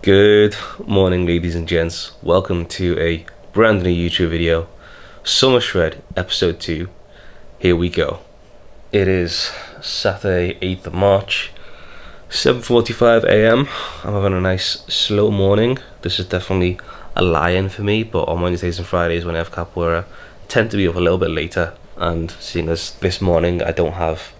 Good morning, ladies and gents. Welcome to a brand new YouTube video. Summer Shred episode 2. Here we go. It is Saturday 8th of March, 7:45 AM. I'm having a nice slow morning. This is definitely a lie-in for me, but on Wednesdays and Fridays when I have capoeira, I tend to be up a little bit later, and seeing as this morning I don't have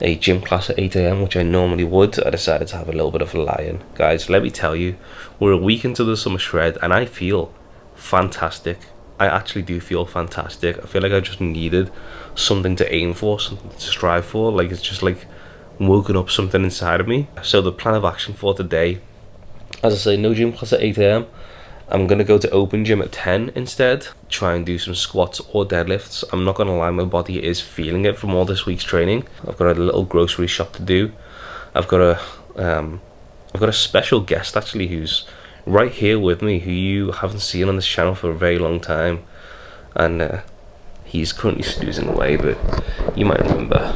a gym class at 8 AM, which I normally would, I decided to have a little bit of a lie-in. Guys, let me tell you, we're a week into the Summer Shred and I feel fantastic. I actually do feel fantastic. I feel like I just needed something to aim for, something to strive for. Like, it's just like woken up something inside of me. So the plan of action for today, as I say, no gym class at 8 AM. I'm going to go to open gym at 10 instead. Try and do some squats or deadlifts. I'm not going to lie, my body is feeling it from all this week's training. I've got a little grocery shop to do. I've got a special guest actually who's right here with me, who you haven't seen on this channel for a very long time. And he's currently snoozing away, but you might remember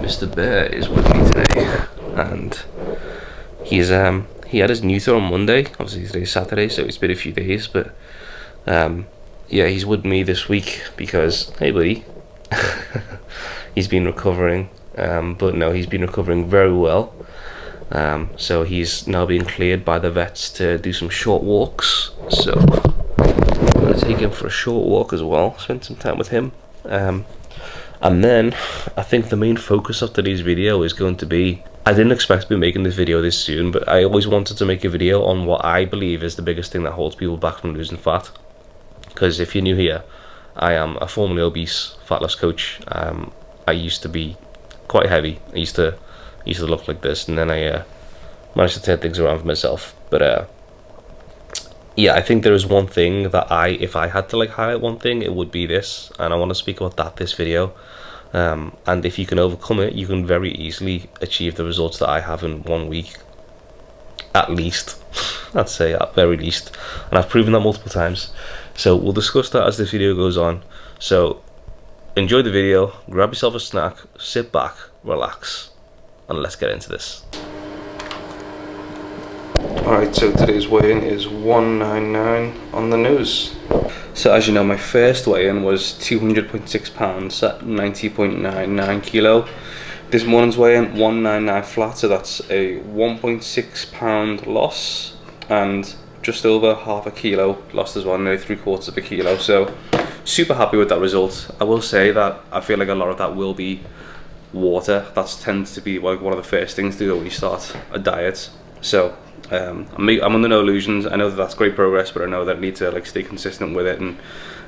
Mr. Bear is with me today. And he's he had his neuter on Monday. Obviously today's Saturday, so it's been a few days, but yeah, he's with me this week because, hey buddy, he's been recovering, but no, he's been recovering very well. So he's now being cleared by the vets to do some short walks, so I'm going to take him for a short walk as well, spend some time with him. And then I think the main focus of today's video is going to be, I didn't expect to be making this video this soon, but I always wanted to make a video on what I believe is the biggest thing that holds people back from losing fat. Because if you're new here, I am a formerly obese fat loss coach. I used to be quite heavy. I used to look like this, and then I managed to turn things around for myself. But yeah, I think there is one thing that if I had to like highlight one thing, it would be this, and I want to speak about that this video. And if you can overcome it, you can very easily achieve the results that I have in 1 week, at least. I'd say at very least, and I've proven that multiple times. So we'll discuss that as this video goes on. So enjoy the video, grab yourself a snack, sit back, relax, and let's get into this. Alright, so today's weigh-in is 199 on the nose. So as you know, my first weigh-in was 200.6 pounds at 90.99 kilo. This morning's weigh-in, 199 flat, so that's a 1.6 pound loss and just over half a kilo lost as well, nearly 3/4 of a kilo. So super happy with that result. I will say that I feel like a lot of that will be water. That tends to be like one of the first things to do when you start a diet. So I'm under no illusions. I know that that's great progress, but I know that I need to like stay consistent with it and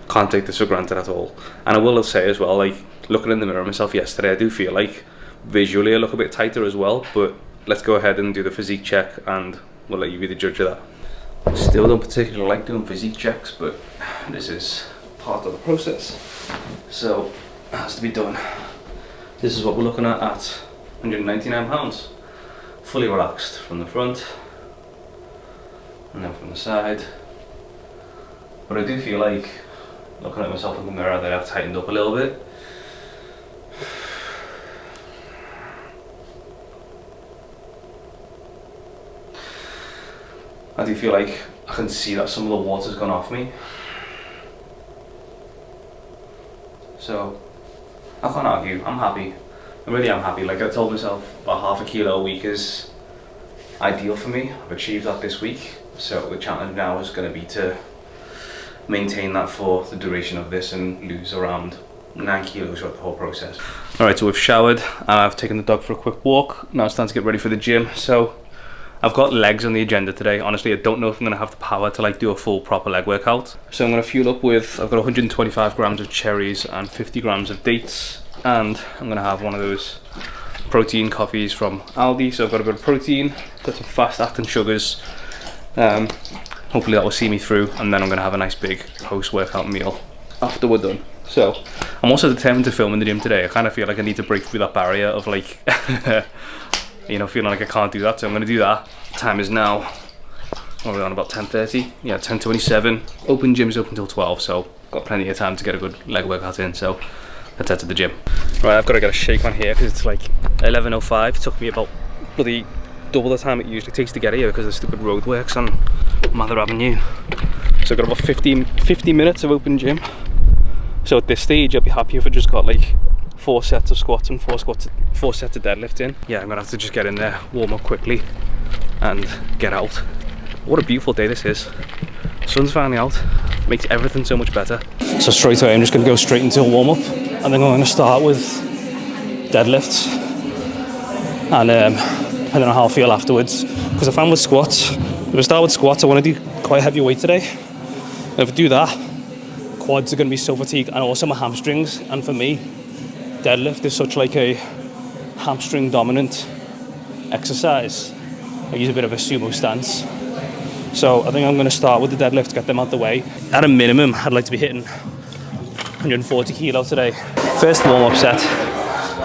can't take this for granted at all. And I will say as well, like looking in the mirror myself yesterday, I do feel like visually I look a bit tighter as well. But let's go ahead and do the physique check, and we'll let you be the judge of that. I still don't particularly like doing physique checks, but this is part of the process, so it has to be done. This is what we're looking at 199 pounds, fully relaxed from the front and then from the side. But I do feel like, looking at myself in the mirror, that I've tightened up a little bit. I do feel like I can see that some of the water's gone off me. So I can't argue, I'm happy. I really am happy. Like I told myself, about half a kilo a week is ideal for me. I've achieved that this week. So the challenge now is going to be to maintain that for the duration of this and lose around 9 kilos throughout the whole process. Alright, so we've showered and I've taken the dog for a quick walk. Now it's time to get ready for the gym. So I've got legs on the agenda today. Honestly, I don't know if I'm going to have the power to like do a full proper leg workout. So I'm going to fuel up with, I've got 125 grams of cherries and 50 grams of dates. And I'm going to have one of those protein coffees from Aldi. So I've got a bit of protein, got some fast acting sugars. Hopefully that will see me through, and then I'm going to have a nice big post-workout meal after we're done. So I'm also determined to film in the gym today. I kind of feel like I need to break through that barrier of like you know, feeling like I can't do that, so I'm going to do that. Time is now, what are we on, about 10:30? Yeah, 10:27. Open gym is open till 12, so got plenty of time to get a good leg workout in, so let's head to the gym. Right, I've got to get a shake on here because it's like 11:05. It took me about bloody double the time it usually takes to get here because of the stupid roadworks on Mather Avenue. So I've got about 50 minutes of open gym. So at this stage, I'll be happy if I just got like 4 sets of squats and 4 sets of deadlift in. Yeah, I'm gonna have to just get in there, warm up quickly, and get out. What a beautiful day this is. Sun's finally out, makes everything so much better. So straight away, I'm just gonna go straight into a warm up, and then I'm gonna start with deadlifts. And depending on how I feel afterwards, because I found with squats, if I start with squats, I want to do quite heavy weight today. And if I do that, quads are going to be so fatigued, and also my hamstrings. And for me, deadlift is such like a hamstring dominant exercise. I use a bit of a sumo stance. So I think I'm going to start with the deadlift, get them out the way. At a minimum, I'd like to be hitting 140 kilo today. First warm-up set,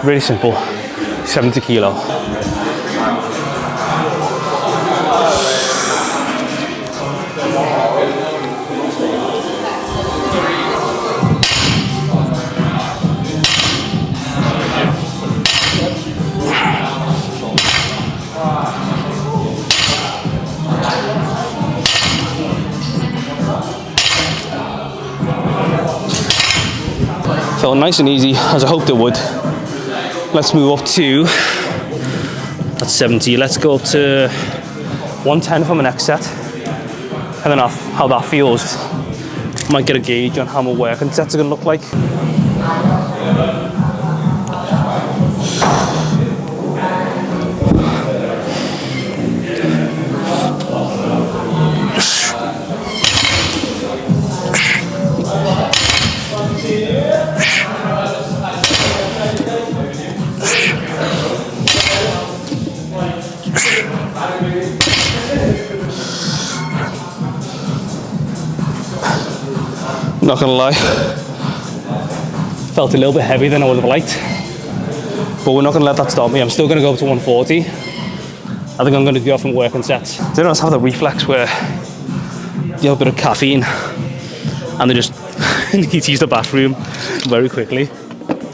really simple, 70 kilo. Felt nice and easy, as I hoped it would. Let's move up to, that's 70, let's go up to 110 for my next set. And then how that feels, might get a gauge on how my working sets are gonna look like. Not gonna lie, felt a little bit heavier than I would have liked, but we're not gonna let that stop me. I'm still gonna go up to 140. I think I'm gonna go from working sets. They don't have the reflex where you have a bit of caffeine and they just need to use the bathroom very quickly.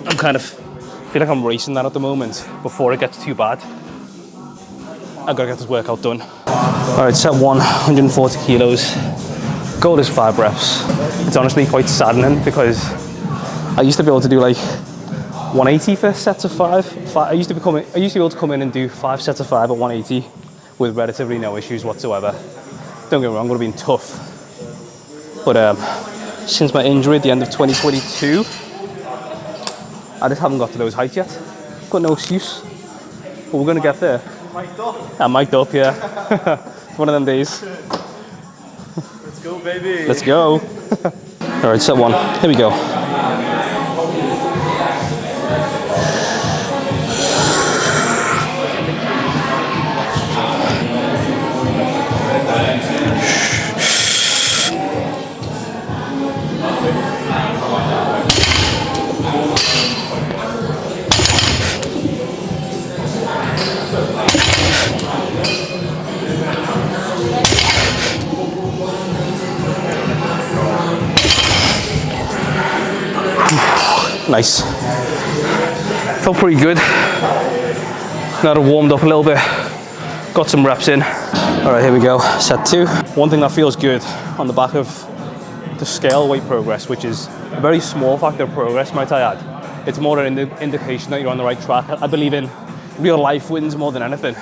I'm kind of feel like I'm racing that at the moment before it gets too bad. I've got to get this workout done. All right, set 140 kilos. Goal is 5 reps. It's honestly quite saddening because I used to be able to do like 180 for sets of 5. I used to be able to come in and do 5 sets of 5 at 180 with relatively no issues whatsoever. Don't get me wrong, it would have been tough. But since my injury at the end of 2022, I just haven't got to those heights yet. Got no excuse. But we're gonna get there. Mic'd up? I'm mic'd up, yeah. One of them days. Let's go, baby. Let's go. All right, set 1. Here we go. Nice. Felt pretty good. Now that I warmed up a little bit, got some reps in. All right, here we go. Set 2. One thing that feels good on the back of the scale weight progress, which is a very small factor of progress, might I add. It's more an indication that you're on the right track. I believe in real life wins more than anything.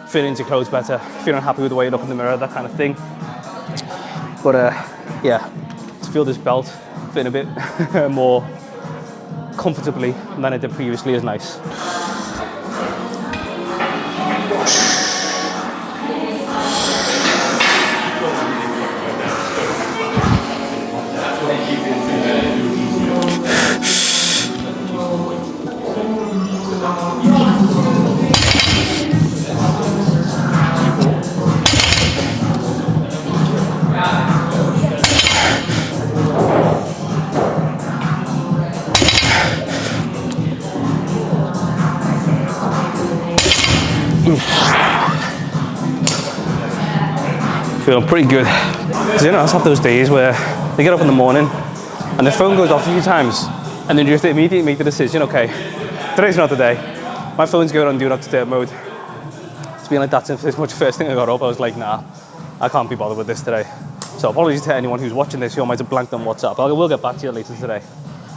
Fitting into clothes better, feeling happy with the way you look in the mirror, that kind of thing. But yeah, to feel this belt fitting a bit more comfortably than it did previously is nice. Feeling pretty good. You know, I have those days where they get up in the morning and the phone goes off a few times and then you just immediately make the decision, okay, today's not the day. My phone's going on do not disturb mode. It's been like that since this much. First thing I got up, I was like, nah, I can't be bothered with this today. So apologies to anyone who's watching this who might have blanked on WhatsApp. I will get back to you later today.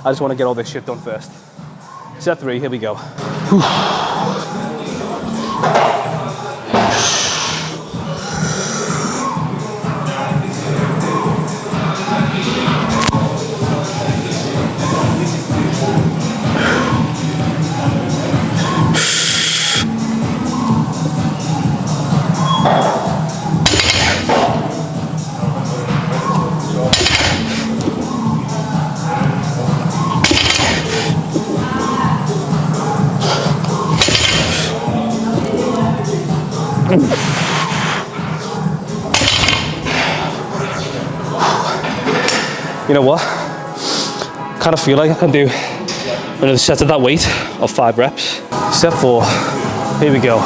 I just want to get all this shit done first. Set 3, here we go. Whew. You know what? Kind of feel like I can do another set of that weight of 5 reps. Step 4, here we go.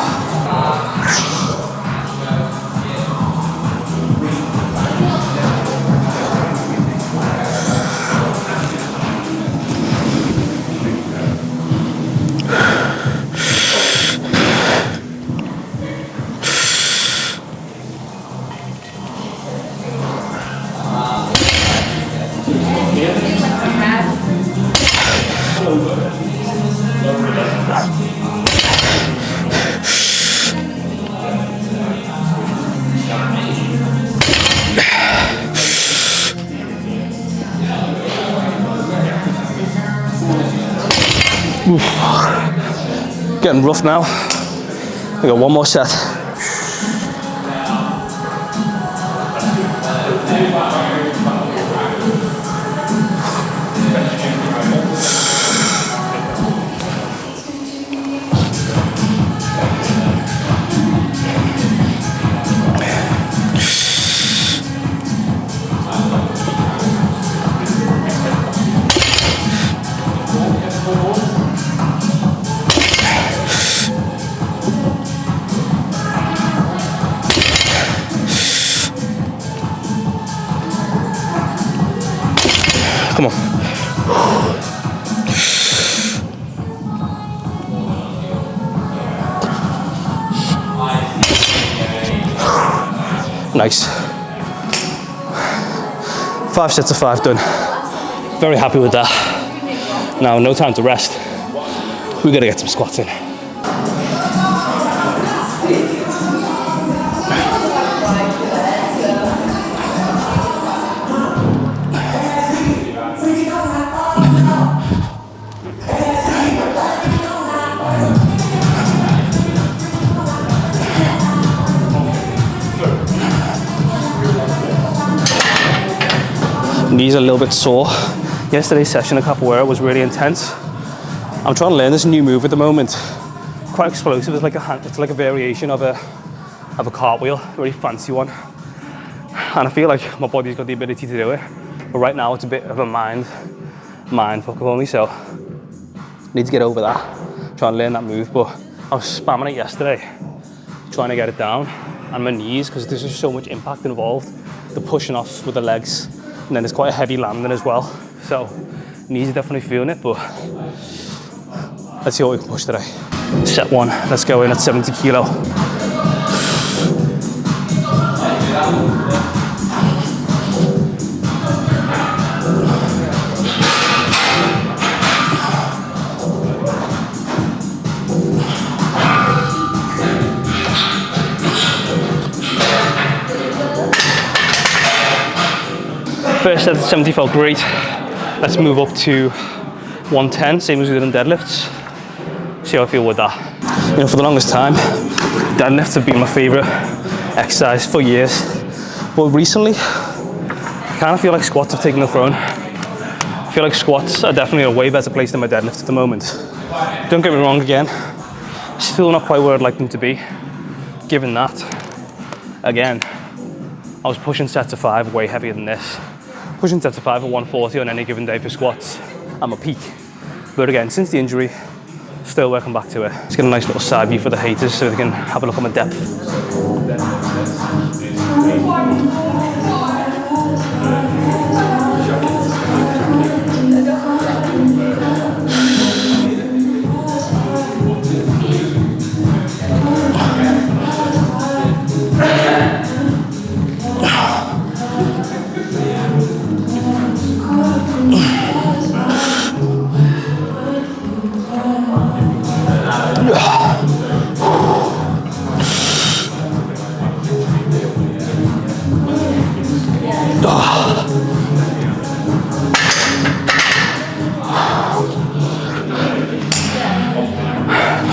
Oof. Getting rough now. We got one more set. Come on. Nice. 5 sets of 5 done. Very happy with that. Now, no time to rest. We gotta get some squats in. Knees are a little bit sore. Yesterday's session of capoeira was really intense. I'm trying to learn this new move at the moment. Quite explosive. It's like a variation of a cartwheel, a really fancy one. And I feel like my body's got the ability to do it. But right now it's a bit of a mind fuck only, so I need to get over that. Try and learn that move, but I was spamming it yesterday, trying to get it down. And my knees, because there's just so much impact involved. The pushing off with the legs. And then there's quite a heavy landing as well. So knees are definitely feeling it, but let's see what we can push today. Set 1, let's go in at 70 kilo. First set of 70 felt great. Let's move up to 110, same as we did in deadlifts. See how I feel with that. You know, for the longest time, deadlifts have been my favorite exercise for years. But recently, I kind of feel like squats have taken the throne. I feel like squats are definitely a way better place than my deadlifts at the moment. Don't get me wrong again, still not quite where I'd like them to be. Given that, again, I was pushing sets of 5 way heavier than this. Pushing sets of 5 at 140 on any given day for squats at my peak. But again, since the injury, still working back to it. Let's get a nice little side view for the haters so they can have a look at my depth.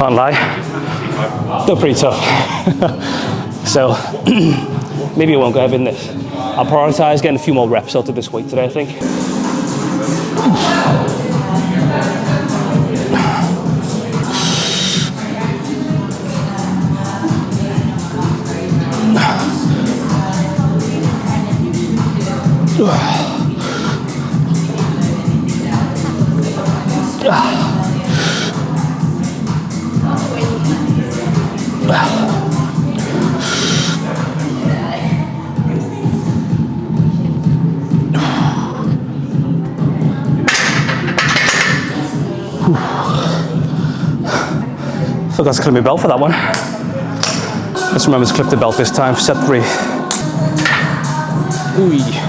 can't lie, they're pretty tough. So maybe I won't go in this. I'll prioritise getting a few more reps out of this weight today, I think. Forgot to clip my belt for that one. Let's remember to clip the belt this time for set 3. Ooh.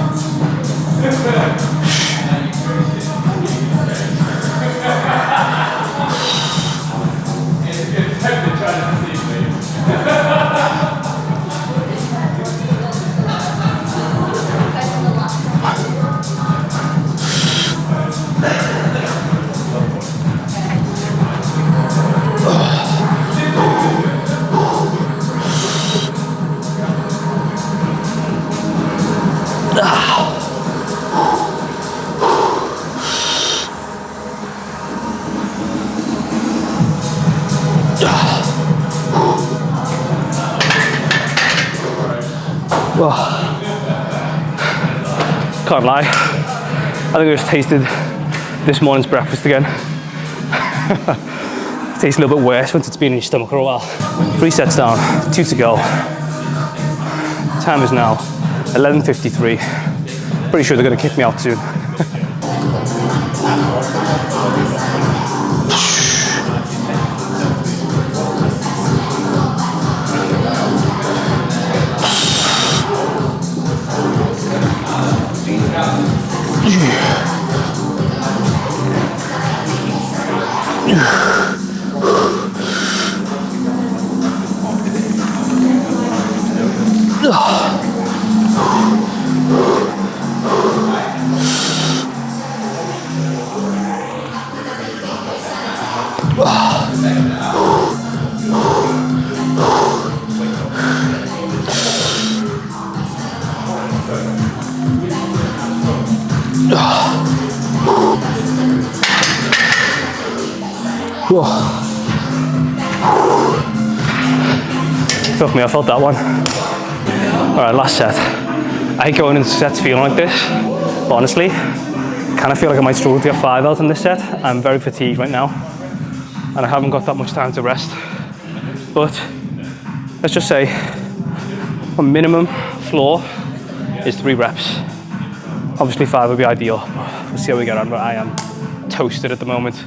Can't lie, I think I just tasted this morning's breakfast again. It tastes a little bit worse once it's been in your stomach for a while. 3 sets down, 2 to go. Time is now 11:53. Pretty sure they're going to kick me out soon. Fuck me, I felt that one. Alright, last set. I hate going into sets feeling like this, but honestly, kind of feel like I might struggle to get 5 out in this set. I'm very fatigued right now, and I haven't got that much time to rest. But let's just say my minimum floor is 3 reps. Obviously 5 would be ideal. We'll see how we get on, but I am toasted at the moment.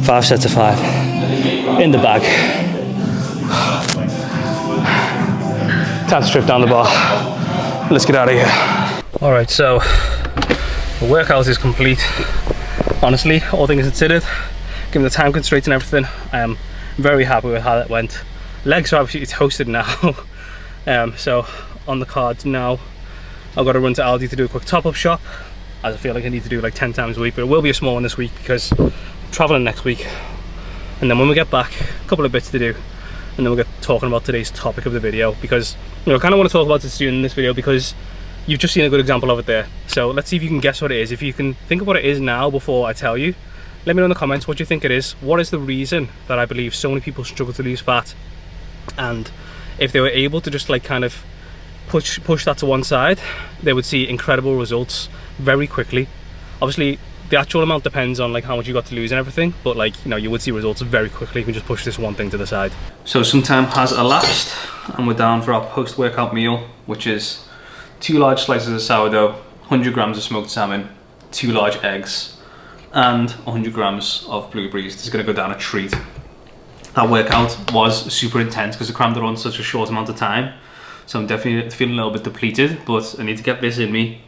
Five sets of 5 in the bag. Time to strip down the bar. Let's get out of here. All right, so the workout is complete. Honestly, all things considered, given the time constraints and everything, I am very happy with how that went. Legs are absolutely toasted now. So on the cards now, I've got to run to Aldi to do a quick top-up shop, as I feel like I need to do like 10 times a week, but it will be a small one this week because I'm traveling next week. And then when we get back, a couple of bits to do, and then we'll get talking about today's topic of the video, because you know, I kind of want to talk about this soon in this video because you've just seen a good example of it there. So let's see if you can guess what it is. If you can think of what it is now before I tell you, let me know in the comments what you think it is. What is the reason that I believe so many people struggle to lose fat? And if they were able to just like kind of push that to one side, they would see incredible results very quickly. Obviously, the actual amount depends on like how much you got to lose and everything, but like, you know, you would see results very quickly if you can just push this one thing to the side. So some time has elapsed and we're down for our post-workout meal, which is 2 large slices of sourdough, 100 grams of smoked salmon, 2 large eggs, and 100 grams of blueberries. This is going to go down a treat. That workout was super intense because I crammed it on such a short amount of time. So I'm definitely feeling a little bit depleted, but I need to get this in me.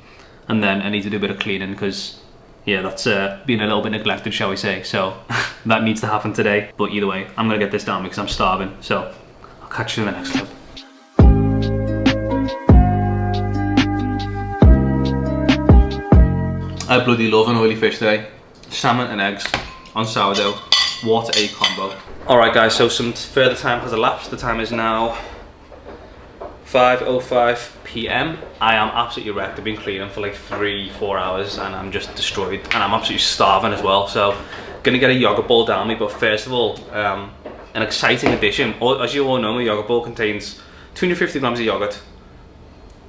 And then I need to do a bit of cleaning because, yeah, that's been a little bit neglected, shall we say. So that needs to happen today. But either way, I'm going to get this down because I'm starving. So I'll catch you in the next clip. I bloody love an oily fish today. Salmon and eggs on sourdough. What a combo. Alright guys, so some further time has elapsed. The time is now 5:05 p.m. I am absolutely wrecked. I've been cleaning for like 3-4 hours and I'm just destroyed. And I'm absolutely starving as well. So gonna get a yogurt bowl down me. But first of all, an exciting addition. As you all know, my yogurt bowl contains 250 grams of yogurt,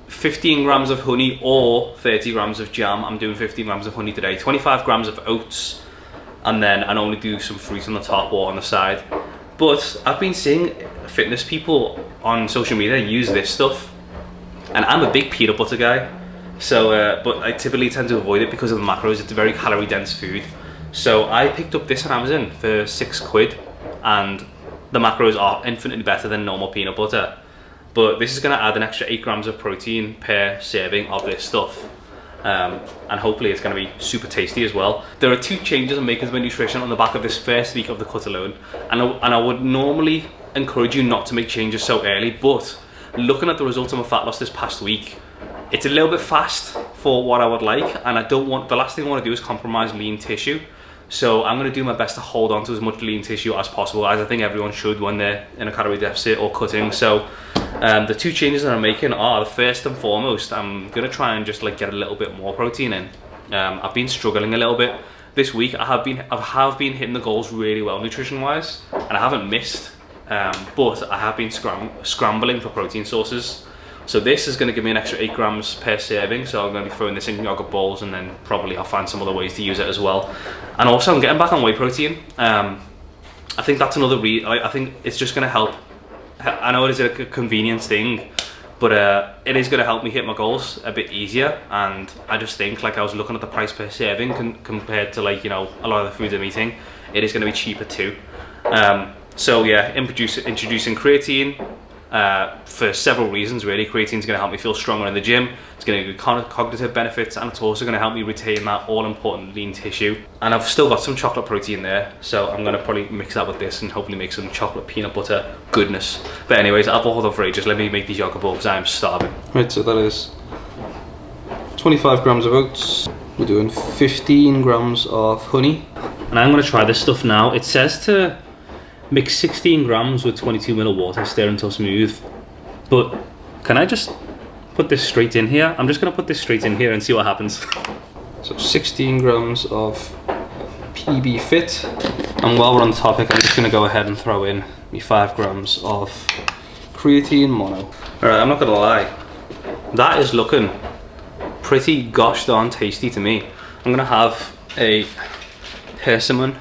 15 grams of honey or 30 grams of jam. I'm doing 15 grams of honey today, 25 grams of oats, and then I normally do some fruit on the top or on the side. But I've been seeing fitness people on social media use this stuff, and I'm a big peanut butter guy, so but I typically tend to avoid it because of the macros. It's a very calorie dense food. So I picked up this on Amazon for £6, and the macros are infinitely better than normal peanut butter. But this is going to add an extra 8 grams of protein per serving of this stuff. And hopefully it's going to be super tasty as well. There are 2 changes I'm making to my nutrition on the back of this first week of the cut alone. And I would normally encourage you not to make changes so early, but looking at the results of my fat loss this past week, it's a little bit fast for what I would like, and I don't want, the last thing I want to do is compromise lean tissue. So I'm going to do my best to hold on to as much lean tissue as possible, as I think everyone should when they're in a calorie deficit or cutting. So the 2 changes that I'm making are, the first and foremost, I'm going to try and just like get a little bit more protein in. I've been struggling a little bit this week. I have been hitting the goals really well nutrition wise, and I haven't missed, but I have been scrambling for protein sources. So this is going to give me an extra 8 grams per serving, so I'm going to be throwing this in yogurt bowls, and then probably I'll find some other ways to use it as well. And also I'm getting back on whey protein. I think that's another I think it's just going to help. I know it is a convenience thing, but it is going to help me hit my goals a bit easier. And I just think, like, I was looking at the price per serving compared to, like, you know, a lot of the food I'm eating, it is going to be cheaper too. So yeah, introducing creatine for several reasons really. Creatine is going to help me feel stronger in the gym. It's going to give cognitive benefits, and it's also going to help me retain that all important lean tissue. And I've still got some chocolate protein there, so I'm going to probably mix that with this and hopefully make some chocolate peanut butter goodness. But anyways, I'll hold on for ages. Let me make these yogurt bowls because I'm starving. Right, so that is 25 grams of oats. We're doing 15 grams of honey, and I'm going to try this stuff now. It says to mix 16 grams with 22 ml of water, stir until smooth. But can I just put this straight in here? I'm just going to put this straight in here and see what happens. So 16 grams of PB Fit. And while we're on the topic, I'm just going to go ahead and throw in me 5 grams of creatine mono. Alright, I'm not going to lie, that is looking pretty gosh darn tasty to me. I'm going to have a persimmon.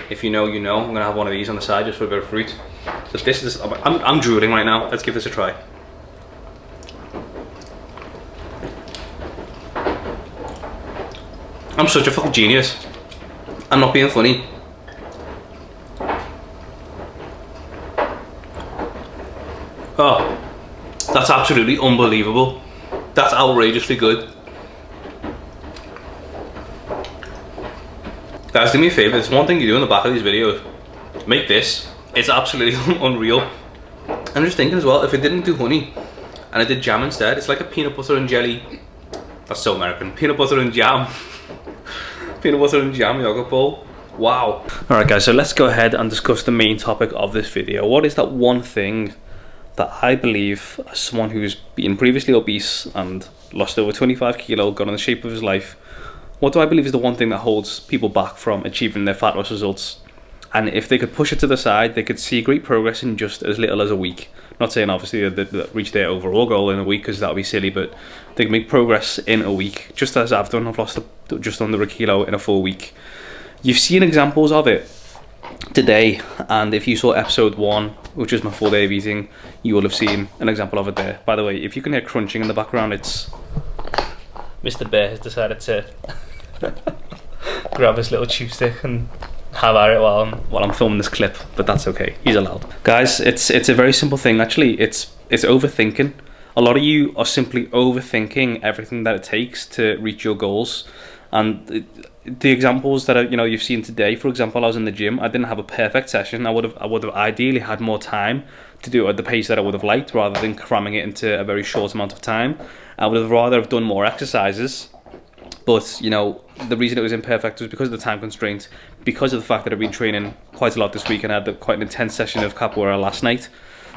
If you know, you know. I'm gonna have one of these on the side just for a bit of fruit. So this is, I'm drooling right now. Let's give this a try. I'm such a fucking genius. I'm not being funny. Oh, that's absolutely unbelievable. That's outrageously good. Guys, do me a favour, there's one thing you do in the back of these videos. Make this. It's absolutely unreal. I'm just thinking as well, if it didn't do honey and it did jam instead, it's like a peanut butter and jelly. That's so American. Peanut butter and jam. Peanut butter and jam yogurt bowl. Wow. Alright guys, so let's go ahead and discuss the main topic of this video. What is that one thing that I believe, as someone who's been previously obese and lost over 25 kilo, got in the shape of his life, what do I believe is the one thing that holds people back from achieving their fat loss results? And if they could push it to the side, they could see great progress in just as little as a week. Not saying obviously they'd reach their overall goal in a week, because that would be silly, but they can make progress in a week, just as I've done. I've lost just under a kilo in a full week. You've seen examples of it today, and if you saw episode 1, which is my 4 day of eating, you will have seen an example of it there. By the way, if you can hear crunching in the background, it's Mr. Bear has decided to grab his little chew stick and have at it while I'm filming this clip, but that's okay, he's allowed. Guys, it's a very simple thing actually. It's overthinking. A lot of you are simply overthinking everything that it takes to reach your goals. And the examples that you've seen today, for example, I was in the gym, I didn't have a perfect session. I would have ideally had more time to do it at the pace that I would have liked, rather than cramming it into a very short amount of time. I would have rather have done more exercises. But, the reason it was imperfect was because of the time constraint, because of the fact that I've been training quite a lot this week and I had quite an intense session of capoeira last night.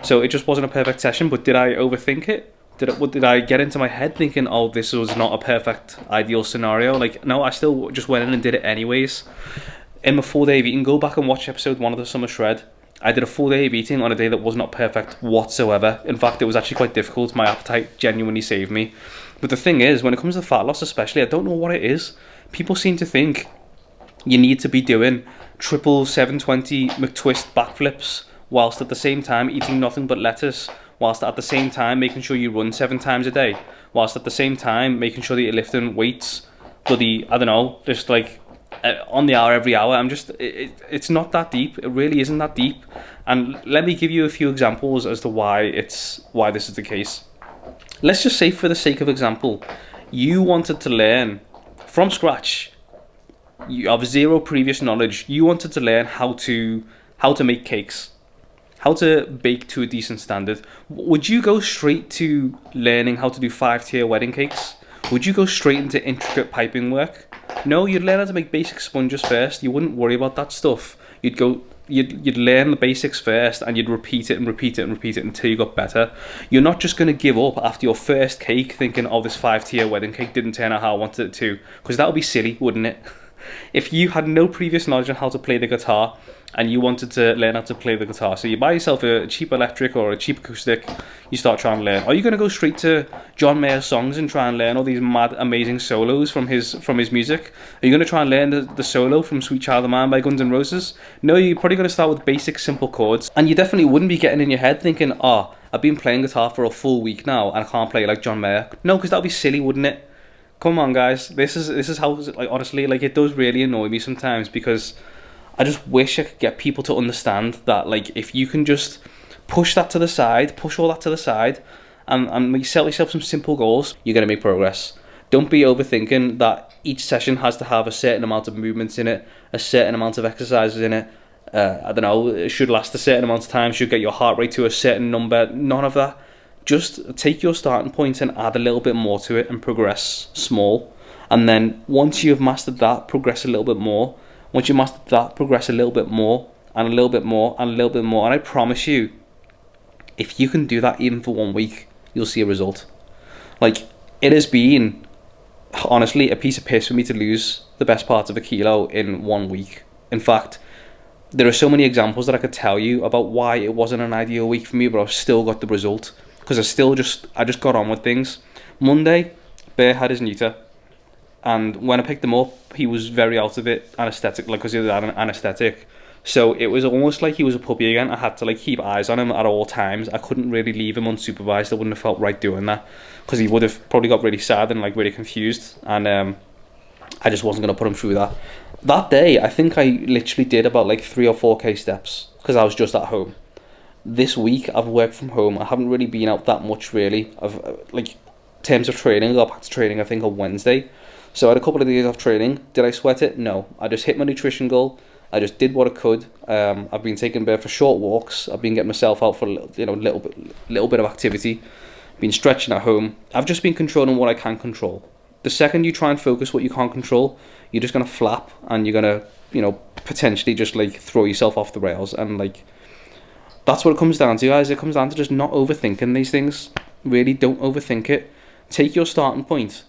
So it just wasn't a perfect session. But did I overthink it? Did I get into my head thinking, oh, this was not a perfect, ideal scenario? Like, no, I still just went in and did it anyways. In my 4 day of eating, go back and watch episode 1 of the Summer Shred. I did a full day of eating on a day that was not perfect whatsoever. In fact, it was actually quite difficult. My appetite genuinely saved me. But the thing is, when it comes to fat loss especially, I don't know what it is. People seem to think you need to be doing triple 720 McTwist backflips whilst at the same time eating nothing but lettuce, whilst at the same time making sure you run 7 times a day, whilst at the same time making sure that you're lifting weights bloody, I don't know, just like on the hour every hour. It's not that deep. It really isn't that deep. And let me give you a few examples as to why this is the case. Let's just say, for the sake of example, you wanted to learn from scratch. You have zero previous knowledge. You wanted to learn how to make cakes, how to bake to a decent standard. Would you go straight to learning how to do 5-tier wedding cakes? Would you go straight into intricate piping work? No, you'd learn how to make basic sponges first. You wouldn't worry about that stuff. You'd learn the basics first, and you'd repeat it and repeat it and repeat it until you got better. You're not just going to give up after your first cake thinking, oh, this 5-tier wedding cake didn't turn out how I wanted it to, because that would be silly, wouldn't it? If you had no previous knowledge on how to play the guitar and you wanted to learn how to play the guitar, so you buy yourself a cheap electric or a cheap acoustic, you start trying to learn. Are you going to go straight to John Mayer's songs and try and learn all these mad, amazing solos from his music? Are you going to try and learn the solo from Sweet Child of Mine by Guns N' Roses? No, you're probably going to start with basic, simple chords. And you definitely wouldn't be getting in your head thinking, oh, I've been playing guitar for a full week now and I can't play like John Mayer. No, because that would be silly, wouldn't it? Come on, guys. This is how, like, honestly, like, it does really annoy me sometimes, because I just wish I could get people to understand that, like, if you can just push all that to the side, and set yourself some simple goals, you're going to make progress. Don't be overthinking that each session has to have a certain amount of movements in it, a certain amount of exercises in it. I don't know, it should last a certain amount of time, should get your heart rate to a certain number. None of that. Just take your starting point and add a little bit more to it and progress small. And then once you've mastered that, progress a little bit more. Once you mastered that, progress a little bit more, and a little bit more, and a little bit more. And I promise you, if you can do that even for 1 week, you'll see a result. Like, it has been, honestly, a piece of piss for me to lose the best part of a kilo in 1 week. In fact, there are so many examples that I could tell you about why it wasn't an ideal week for me, but I've still got the result. Because I just got on with things. Monday, Bear had his neuter, and when I picked him up, he was very out of it, anaesthetic, like, because he had an anaesthetic. So it was almost like he was a puppy again. I had to, like, keep eyes on him at all times. I couldn't really leave him unsupervised. I wouldn't have felt right doing that, because he would have probably got really sad and, like, really confused. And I just wasn't going to put him through that. That day, I think I literally did about, like, 3 or 4k steps, because I was just at home. This week I've worked from home. I haven't really been out that much, really. I've like, in terms of training, I got back to training I think on Wednesday. So I had a couple of days off training. Did I sweat it? No. I just hit my nutrition goal. I just did what I could. I've been taking Bear for short walks. I've been getting myself out for a little bit of activity. Been stretching at home. I've just been controlling what I can control. The second you try and focus what you can't control, you're just gonna flap, and you're gonna potentially just, like, throw yourself off the rails. And, like, that's what it comes down to, guys. It comes down to just not overthinking these things. Really, don't overthink it. Take your starting point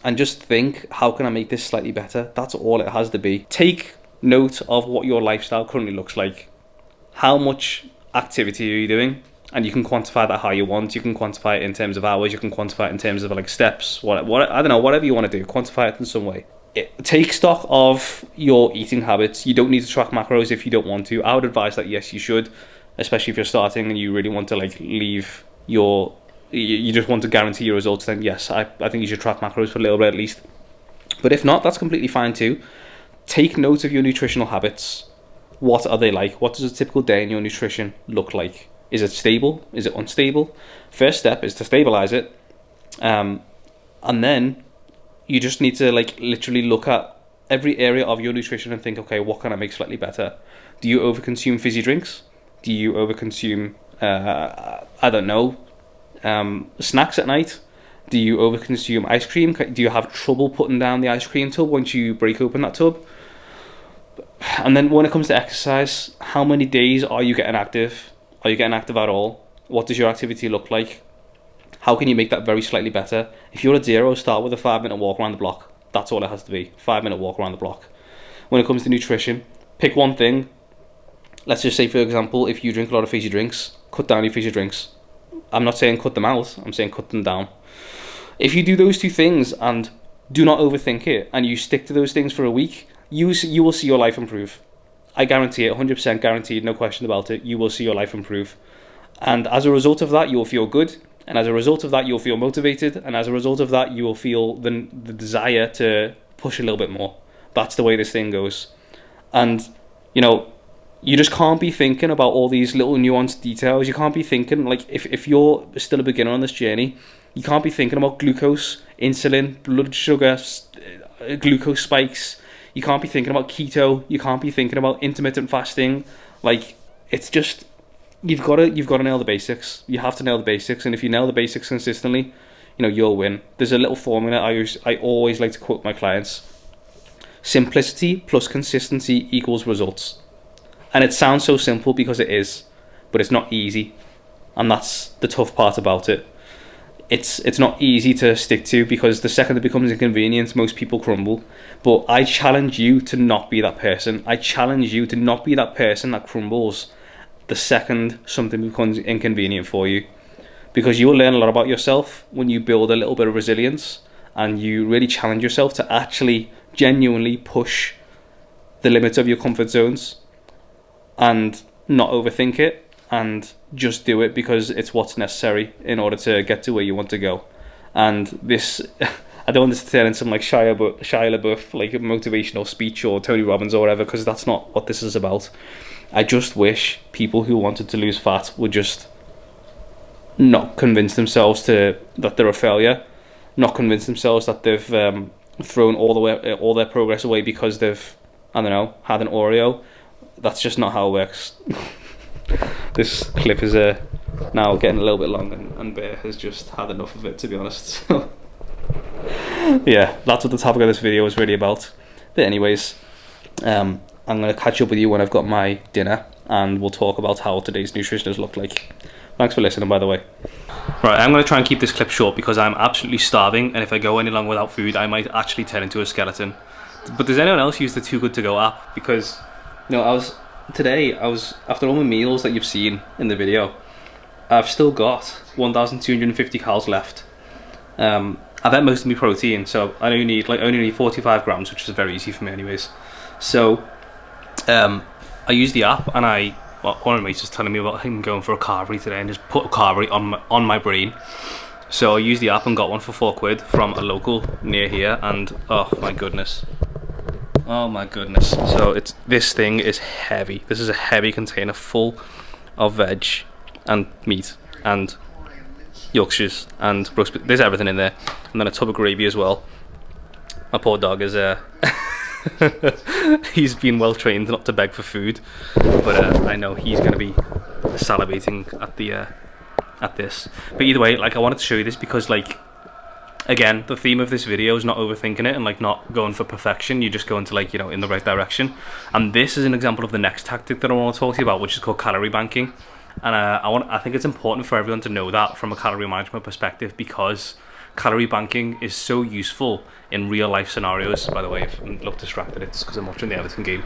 and just think, how can I make this slightly better? That's all it has to be. Take note of what your lifestyle currently looks like. How much activity are you doing? And you can quantify that how you want. You can quantify it in terms of hours. You can quantify it in terms of like steps. What I don't know, whatever you want to do, quantify it in some way. Take stock of your eating habits. You don't need to track macros if you don't want to. I would advise that yes, you should, especially if you're starting and you really want to like leave your, you just want to guarantee your results. Then yes, I think you should track macros for a little bit at least. But if not, that's completely fine too. Take note of your nutritional habits. What are they like? What does a typical day in your nutrition look like? Is it stable? Is it unstable? First step is to stabilize it. And then you just need to like literally look at every area of your nutrition and think, okay, what can I make slightly better? Do you overconsume fizzy drinks? Do you overconsume, I don't know, snacks at night? Do you overconsume ice cream? Do you have trouble putting down the ice cream tub once you break open that tub? And then when it comes to exercise, how many days are you getting active? Are you getting active at all? What does your activity look like? How can you make that very slightly better? If you're at 0, start with a 5-minute walk around the block. That's all it has to be. 5-minute walk around the block. When it comes to nutrition, pick one thing. Let's just say, for example, if you drink a lot of fizzy drinks, cut down your fizzy drinks. I'm not saying cut them out. I'm saying cut them down. If you do those two things and do not overthink it, and you stick to those things for a week, you will see your life improve. I guarantee it, 100% guaranteed, no question about it. You will see your life improve. And as a result of that, you will feel good. And as a result of that, you'll feel motivated. And as a result of that, you will feel the desire to push a little bit more. That's the way this thing goes. And, you know, you just can't be thinking about all these little nuanced details. You can't be thinking, like, if you're still a beginner on this journey, you can't be thinking about glucose, insulin, blood sugar, glucose spikes. You can't be thinking about keto. You can't be thinking about intermittent fasting. Like, it's just, you've got to nail the basics. You have to nail the basics, and if you nail the basics consistently, you know, you'll win. There's a little formula I always like to quote my clients: simplicity plus consistency equals results. And it sounds so simple because it is, but it's not easy, and that's the tough part about it. It's not easy to stick to, because the second it becomes inconvenient, most people crumble. But I challenge you to not be that person. I challenge you to not be that person that crumbles the second something becomes inconvenient for you, because you will learn a lot about yourself when you build a little bit of resilience and you really challenge yourself to actually genuinely push the limits of your comfort zones and not overthink it, and just do it because it's what's necessary in order to get to where you want to go. And this, I don't want this to turn into some like Shia LaBeouf like motivational speech or Tony Robbins or whatever, because that's not what this is about. I just wish people who wanted to lose fat would just not convince themselves that they're a failure, not convince themselves that they've thrown all their progress away because they've, I don't know, had an Oreo. That's just not how it works. This clip is now getting a little bit long, and Bear has just had enough of it, to be honest. So, yeah, that's what the topic of this video is really about. But anyways, I'm going to catch up with you when I've got my dinner, and we'll talk about how today's nutrition has looked like. Thanks for listening, by the way. Right, I'm going to try and keep this clip short because I'm absolutely starving, and if I go any longer without food, I might actually turn into a skeleton. But does anyone else use the Too Good To Go app? Because, you know, Today, after all my meals that you've seen in the video, I've still got 1,250 calories left. I've had most of my protein, so I only need 45 grams, which is very easy for me anyways. So, I use the app, and one of my mates was telling me about him going for a carvery today and just put a carvery on my brain. So I used the app and got one for £4 from a local near here, and oh my goodness. Oh my goodness. So this thing is heavy. This is a heavy container full of veg and meat and Yorkshires and roast beef. There's everything in there. And then a tub of gravy as well. My poor dog is he's been well trained not to beg for food, but I know he's going to be salivating at this. But either way, like, I wanted to show you this because, like, again, the theme of this video is not overthinking it and like not going for perfection. You just go into, like, you know, in the right direction. And this is an example of the next tactic that I want to talk to you about, which is called calorie banking. And I think it's important for everyone to know that from a calorie management perspective, because calorie banking is so useful in real life scenarios. By the way, if I look distracted, it's because I'm watching the Everton game.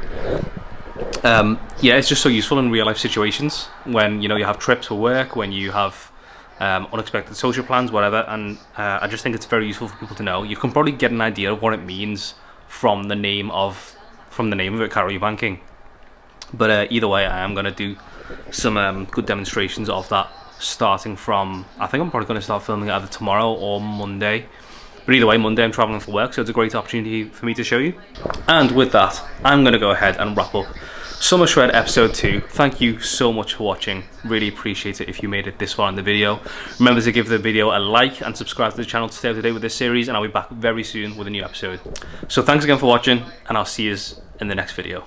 Yeah, it's just so useful in real life situations when, you know, you have trips for work, when you have unexpected social plans, whatever. And I just think it's very useful for people to know. You can probably get an idea of what it means from the name of it, calorie banking. But either way, I am going to do some good demonstrations of that, starting from, I think I'm probably going to start filming it either tomorrow or Monday. But either way, Monday I'm travelling for work, so it's a great opportunity for me to show you. And with that, I'm going to go ahead and wrap up Summer Shred episode 2. Thank you so much for watching. Really appreciate it if you made it this far in the video. Remember to give the video a like and subscribe to the channel to stay up to date with this series, and I'll be back very soon with a new episode. So thanks again for watching, and I'll see you in the next video.